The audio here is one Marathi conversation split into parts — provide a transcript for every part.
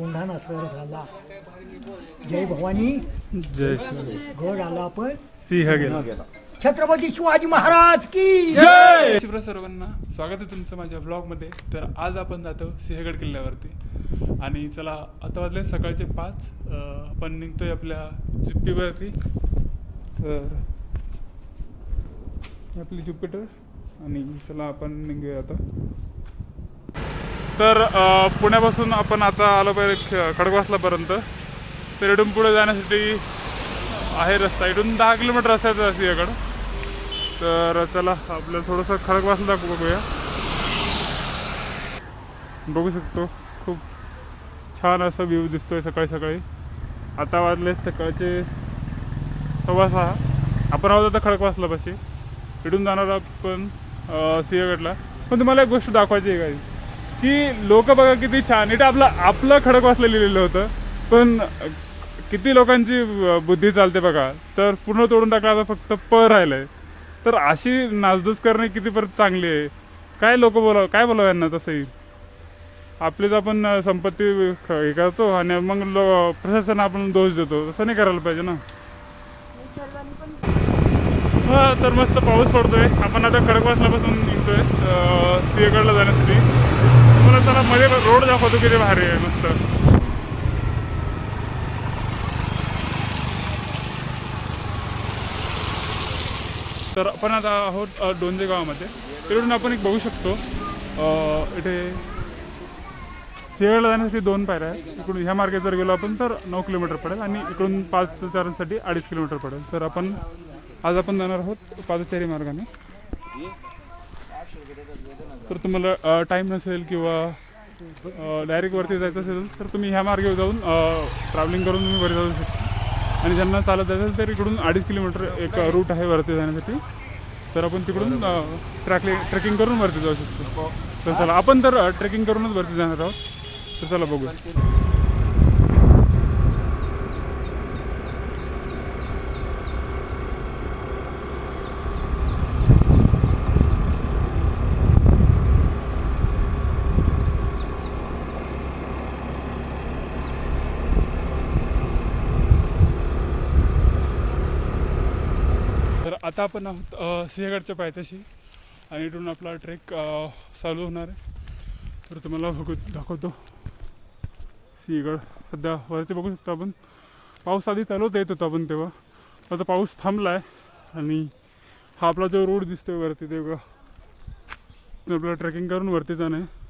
कोंढाणा सर झाला. जय भवानी. जय श्री गड आला पण सिंह गेला. छत्रपती शिवाजी महाराज की जय. शिवराज सर्वांना स्वागत आहे तुमचं माझ्या ब्लॉगमध्ये. तर आज आपण जातो सिंहगड किल्ल्यावरती आणि चला आता वाजले सकाळचे 5. आपण निघतोय आपल्या जिप्पीवरती. तर आपली ज्युपिटर आणि चला आपण निघूया आता. तर पुण्यापासून आपण आता आलो पाहिजे खडकवासलापर्यंत. तर इथून पुढे जाण्यासाठी आहे रस्ता. इथून 10 किलोमीटर असायचं सिंहगड. तर चला आपल्याला थोडंसं खडकवासला बघूया. बघू शकतो खूप छान असा व्ह्यू दिसतोय सकाळी सकाळी. आता वाजले सकाळचे 6:15. आपण आहोत आता खडकवासलापाशी. इथून जाणार आपण सिंहगडला. पण तुम्हाला एक गोष्ट दाखवायची आहे काही की लोक बघा किती छान. इथं आपलं खडकवासला लिहिलेलं होतं पण किती लोकांची बुद्धी चालते बघा. तर पूर्ण तोडून टाकला आता फक्त राहिलंय. तर अशी नासधूस करणे किती परत चांगली आहे. काय लोक काय बोलावं यांना. तसंही आपलीच आपण संपत्ती हे करतो आणि मग प्रशासन आपण दोष देतो. तसं नाही करायला पाहिजे ना. हां तर मस्त पाऊस पडतोय. आपण आता खडकवासलापासून निघतोय सिंहगडला जाण्यासाठी. मला चला मध्ये रोड दाखवतो किती भारी आहे मस्त. तर आपण आता आहोत डोंजे गावामध्ये. तिकडून आपण एक बघू शकतो इथे सिंहगडला जाण्यासाठी 2 पायऱ्या आहेत. इकडून ह्या मार्गे जर गेलो आपण तर 9 किलोमीटर पडेल आणि इकडून 5 चारांसाठी 2.5 किलोमीटर पडेल. तर आज आपण जाणार आहोत पादचारी मार्गाने. तर तुम्हाला टाईम नसेल किंवा डायरेक्ट वरती जायचं असेल तर तुम्ही ह्या मार्गे जाऊन ट्रॅव्हलिंग करून तुम्ही वरती जाऊ शकता. आणि ज्यांना चालत जायचं असेल तर इकडून 2.5 किलोमीटर एक रूट आहे वरती जाण्यासाठी. तर आपण तिकडून ट्रेकिंग करून वरती जाऊ शकतो. तर चला आपण तर ट्रेकिंग करूनच वरती जाणार आहोत. तर चला बघू. तर आता आपण आहोत सिंहगडच्या पायथ्याशी आणि इथून आपला ट्रेक चालू होणार आहे. तर तुम्हाला दाखवतो सिंहगड. सध्या वरती बघू शकतो आपण. पाऊस आधी चालवता येत होता आपण तेव्हा. आता पाऊस थांबला आहे आणि हा आपला जो रोड दिसतोय वरती तेव्हा आपल्याला ट्रेकिंग करून वरती जाणं आहे.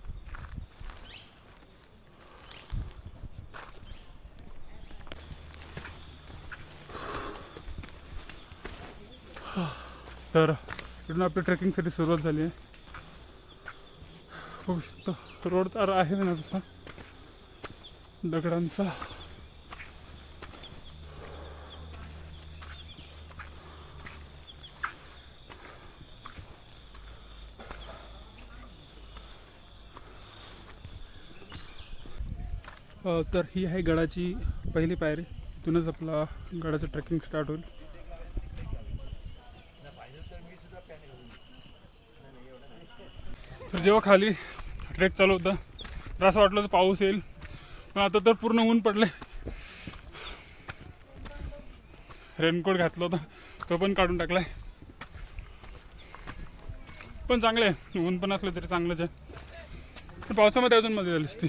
तर इथून आपल्या ट्रेकिंगसाठी सुरुवात झाली आहे. बघू शकतो रोड तर आहे ना तसा दगडांचा. तर ही आहे गडाची पहिली पायरी. इथूनच आपला गडाचं ट्रेकिंग स्टार्ट होईल. तर जेव्हा खाली ट्रेक चालू होता तर असं वाटलं तर पाऊस येईल. पण आता तर पूर्ण ऊन पडले. रेनकोट घातला होता तो पण काढून टाकलाय. पण चांगलं आहे. ऊन पण असलं तरी चांगलंच आहे. तर पावसामध्ये अजून मजा झाली असती.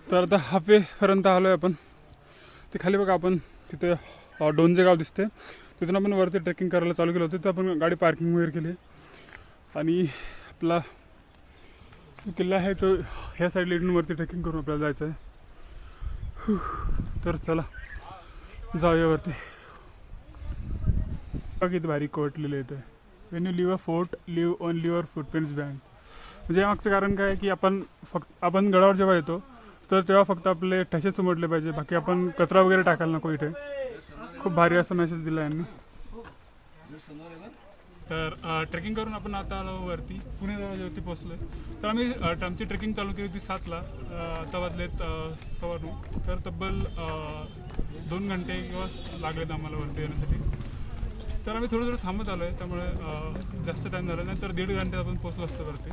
तर आता हापेपर्यंत आलो आहे आपण. ते खाली बघा आपण तिथे डोंजे गाव दिसते. तिथून आपण वरती ट्रेकिंग करायला चालू केलं होतं. तिथं आपण गाडी पार्किंग वगैरे केली आणि आपला किल्ला आहे तो ह्या साईडला इथून वरती ट्रेकिंग करून आपल्याला जायचं आहे. तर चला जाऊया वरती. किती भारी कोट लिहिलं येतं. When you leave a fort leave only your footprints behind. म्हणजे मागचं कारण काय आहे की आपण गडावर जेव्हा येतो तर तेव्हा फक्त आपले ठसेच उमटले पाहिजे. बाकी आपण कचरा वगैरे टाकायला नको इथे. खूप भारी असा मेसेज दिला यांनी. तर ट्रेकिंग करून आपण आता आलो वरती पुणे जवळवरती पोचलो आहे. तर आमची ट्रेकिंग चालू केली होती 7ला. आता वाजलेत 9:15. तर तब्बल 2 घंटे किंवा लागलेत आम्हाला वरती येण्यासाठी. तर आम्ही थोडं थोडं थांबत आलो आहे. त्यामुळे जास्त टाईम झाला नाही तर 1.5 घंटे आपण पोचलो असतो वरती.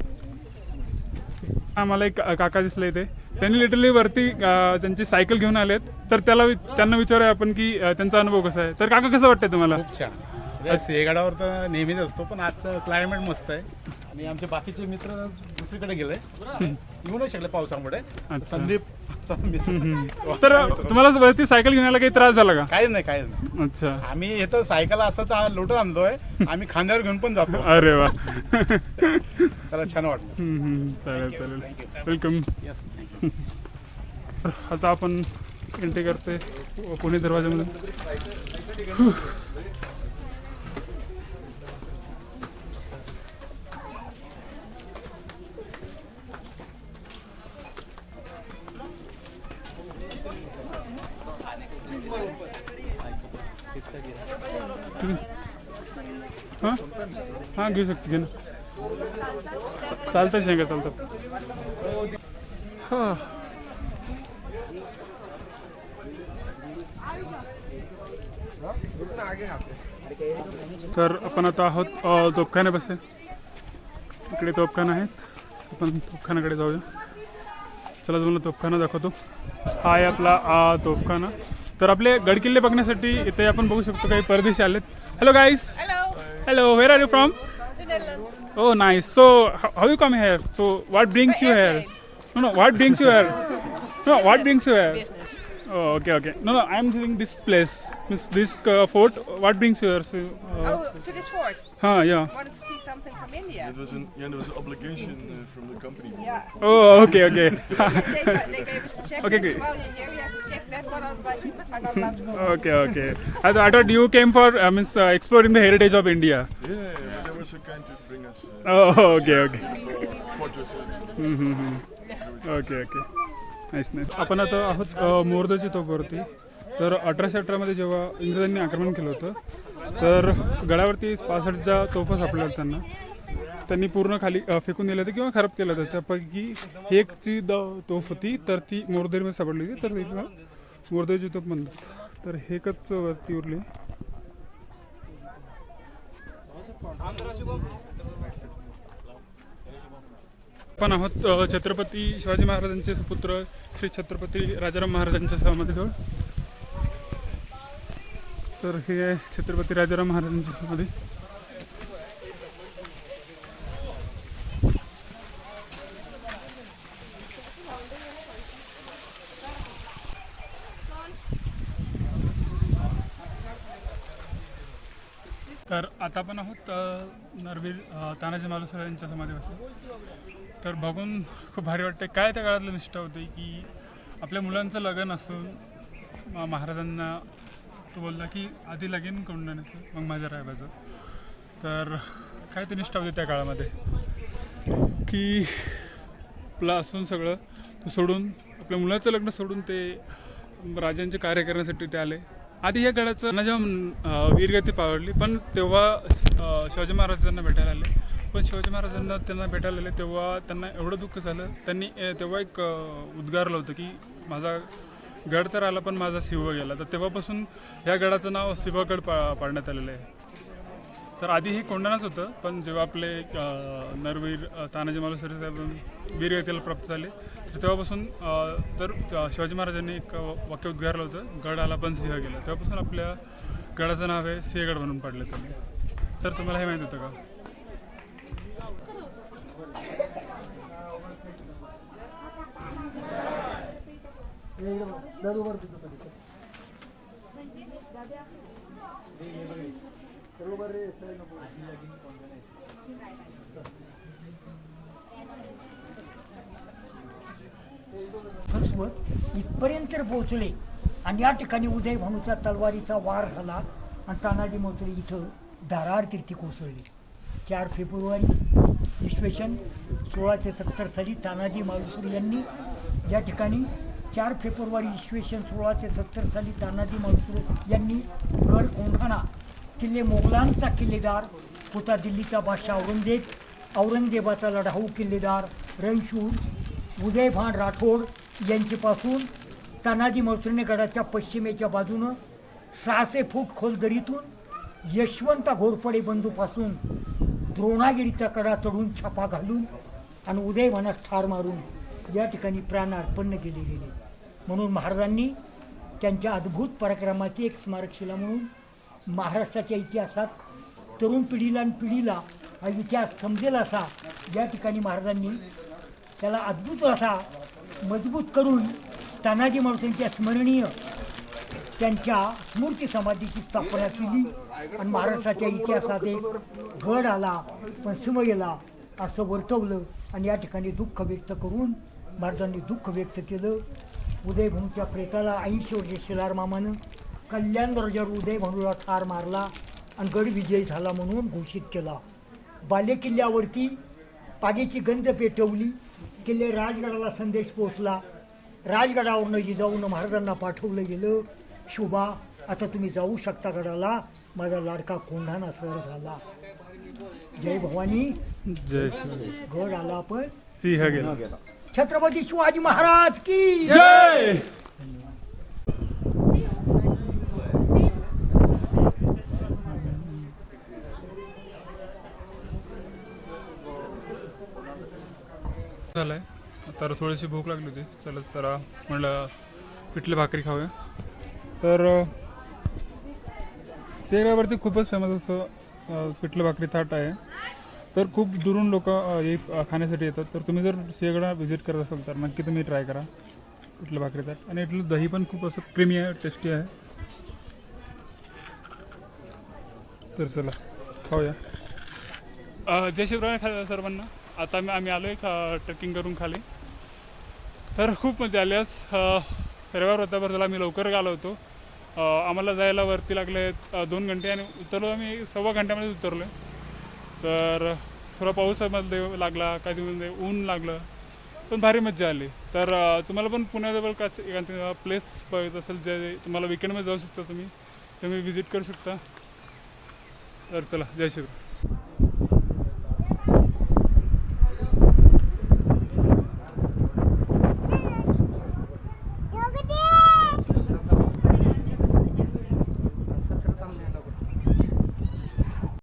आम्हाला एक काका दिसले इथे, त्यांनी लिटरली वरती त्यांची सायकल घेऊन आलेत. तर त्यांना विचारूया आपण की त्यांचा अनुभव कसा आहे. तर काका कसं वाटतंय तुम्हाला? खूप छान. सिंहगडावर तर नेहमीच असतो, पण आजचं क्लायमेट मस्त आहे. आणि आमचे बाकीचे मित्र दुसरीकडे गेले, येऊ नाही शकले पावसामुळे. संदीप तर तुम्हाला वरती सायकल घेण्याला काही त्रास झाला का? काहीच नाही. अच्छा. आम्ही इथं सायकल असं तर लोटत आणतोय, आम्ही खांद्यावर घेऊन पण जातो. अरे वा. त्याला छान वाटलं. चालेल. वेलकम. आता आपण एंट्री करतोय पुणे दरवाजामधून. हां घेऊ शकते, घे ना. चालतं शेंगा चालतं. हां तर आपण आता आहोत तोफखान्यापाशी. इकडे तोफखाना आहेत, आपण तोफखान्याकडे जाऊया. चला तुम्हाला तोफखाना दाखवतो. हा आहे आपला तोफखाना. तर आपले गडकिल्ले बघण्यासाठी इथे आपण बघू शकतो काही परदेशी आलेत. Hello guys. Hello, where are you from? The Netherlands. Oh, nice. So, how you come here? So, what brings you here? No, what brings you here? No, what brings you here? Business. Oh, okay. No, I'm doing this place. This fort. What brings you here? So, Oh, to this fort. yeah. Wanted to see something from India. There was an obligation from the company. Yeah. Oh, okay. They gave us a checklist. Okay. While you're here, you have to check that one, otherwise you are not allowed to go. Okay. I thought you came for exploring the heritage of India. Yeah, but they were so kind to bring us Oh, okay. for fortresses. Okay. Nice. आपण आता आहोत मोरदोची तोफवरती. तर 1818मध्ये जेव्हा इंग्रजांनी आक्रमण केलं होतं, तर गडावरती 65 तोफा सापडल्या त्यांना. त्यांनी पूर्ण खाली फेकून दिलं होतं किंवा खराब केलं होतं. त्यापैकी एक जी तोफ होती तर ती मोरदोरीमध्ये सापडली होती, तर तिला मोरदोची तोफ म्हणतात. तर हे एकच वरती उरली. आपण आहोत छत्रपती शिवाजी महाराजांचे सुपुत्र श्री छत्रपती राजाराम महाराजांच्या समाधीजवळ. तर हे आहे छत्रपती राजाराम महाराजांची समाधी. तर आता आपण आहोत नरवीर तानाजी मालुसरे यांच्या समाधीपासून. तर बघून खूप भारी वाटते. काय त्या काळातलं निष्ठा होती की आपल्या मुलांचं लग्न असून महाराजांना तो बोलला की आधी लगीन करून आणायचं, मग माझ्या राहायचं. तर काय ते निष्ठा होती त्या काळामध्ये की आपलं असून सगळं ते सोडून, आपल्या मुलाचं लग्न सोडून ते राजांचे कार्य करण्यासाठी ते आले. आधी या गडाचं जेव्हा वीरगती पावडली, पण तेव्हा शिवाजी महाराज त्यांना भेटायला आले. पण शिवाजी महाराजांना त्यांना भेटायला आले तेव्हा त्यांना एवढं दुःख झालं. त्यांनी तेव्हा एक उद्गारलं होतं की माझा गड तर आला पण माझा सिंह गेला. तर तेव्हापासून ह्या गडाचं नाव सिंहगड पाडण्यात आलेलं आहे. तर आधी हे कोंढाणाच होतं, पण जेव्हा आपले नरवीर तानाजी मालुसरे साहेब वीरगतीला प्राप्त झाले, तर तेव्हापासून तर शिवाजी महाराजांनी एक वाक्य उद्गारलं होतं, गड आला पण सिंह गेला. तेव्हापासून आपल्या गडाचं नाव आहे सिंहगड म्हणून पाडलं त्यांनी. तर तुम्हाला हे माहीत होतं का? फसवत इथपर्यंत पोहोचले आणि या ठिकाणी उदय भानूचा तलवारीचा वार झाला आणि तानाजी मालुसरे इथं दारार तीर्थी कोसळले. 4 फेब्रुवारी इसवी सन 1670 साली तानाजी मालुसरे यांनी या ठिकाणी 4 फेब्रुवारी इसवी सन 1670 साली तानाजी मालुसरे यांनी गड कोंढाणा किल्ले, मोगलांचा किल्लेदार होता दिल्लीचा बादशाह औरंगजेबाचा लढाऊ किल्लेदार रणशूर उदयभान राठोड यांच्यापासून तानाजी मालुसरेने गडाच्या पश्चिमेच्या बाजूनं 600 फूट खोल दरीतून यशवंत घोरपडे बंधूपासून द्रोणागिरीचा कडा चढून छापा घालून आणि उदयवनास ठार मारून या ठिकाणी प्राण अर्पण केले गेले. म्हणून महाराजांनी त्यांच्या अद्भुत पराक्रमाची एक स्मारकशिला म्हणून महाराष्ट्राच्या इतिहासात तरुण पिढीला आणि पिढीला हा इतिहास समजेल असा या ठिकाणी महाराजांनी त्याला अद्भुत असा मजबूत करून तानाजी मालुसरेंच्या स्मरणीय त्यांच्या स्मृती समाधीची स्थापना केली आणि महाराष्ट्राच्या इतिहासात एक घड आला पण सम गेला असं वर्तवलं आणि या ठिकाणी दुःख व्यक्त करून महाराजांनी दुःख व्यक्त केलं. उदयभानूच्या प्रेताला 80 वर्षे शिलार मामानं कल्याण दर्जावर उदयभानूला ठार मारला आणि गड विजयी झाला म्हणून घोषित केला. बालेकिल्ल्यावरती पागेची गंध पेटवली. किल्ले राजगडाला संदेश पोचला. राजगडावरनं जिजाऊन महाराजांना पाठवलं गेलं. शुभा आता तुम्ही जाऊ शकता गडाला. माझा लाडका कोंढाणा सर झाला. जय भवानी. जय शिवाजी. गड आला पण सिंह गेला. छत्रपती शिवाजी महाराज की जय. झालंय तर थोडीशी भूक लागली होती. चला जरा म्हणलं पिठले भाकरी खाऊया. तर सिंहगडावरती खूपच फेमस असं पिठलं भाकरी थाट आहे. तर खूप दुरून लोक हे खाण्यासाठी येतात. तर तुम्ही जर सिंहगडा व्हिजिट करत असाल तर नक्की तुम्ही ट्राय करा पिठलं भाकरी थाट. आणि इथलं दही पण खूप असं क्रीमी आहे, टेस्टी आहे. तर चला खाऊया. जय शिवराय सर्वांना. आता आम्ही आलो आहे ट्रेकिंग करून खाली. तर खूप मजा आली. आज रविवार होता बरं झाला आम्ही लवकर आलो होतो. आम्हाला जायला वरती लागले 2 घंटे आणि उतरलो आम्ही 1.25 घंट्यामध्ये उतरलो. तर थोडा पाऊसामध्ये लागला, काही ऊन लागलं पण भारी मजा आली. तर तुम्हाला पण पुण्याजवळ का एखादा प्लेस बघायचं असेल जे तुम्हाला विकेंडमध्ये जाऊ शकता तुम्ही विजिट करू शकता. तर चला जय शिवराय.